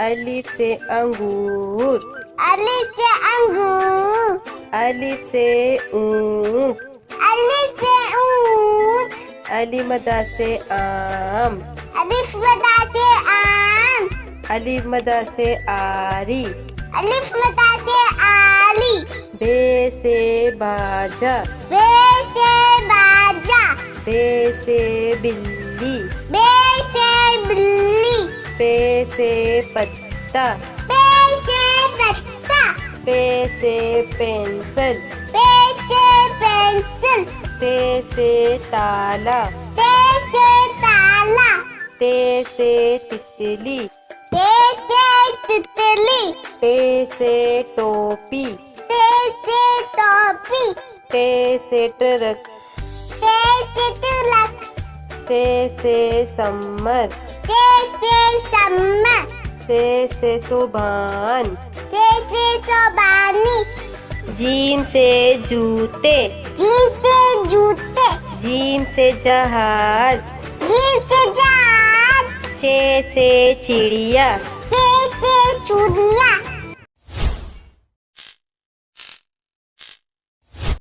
अलिफ से अंगूर, अलिफ से अंगूर, अलिफ से ऊंट, अलिफ से ऊंट, अली मदा से आम, अलिफ मदा से आम, अलिफ मदा से आरी, अलिफ मदा से आली, बे से बाजा, बे से बाजा, बे से बिल्ली, बे से बिल्ली, पे से पत्ता, पे से पत्ता, पे से पेंसिल, पे से पेंसिल, ते से ताला, ते से ताला, ते से तितली, ते से तितली, टे से टोपी, ते से टोपी, टे से ट्रक, ते से तिलक, से सम्मत, ते से सम्मा, से सुभान, से सोबानी, जीम से जूते, जी से जूते, जीम से जहाज, जी से जहाज, चे से चिड़िया, चे से चूड़िया,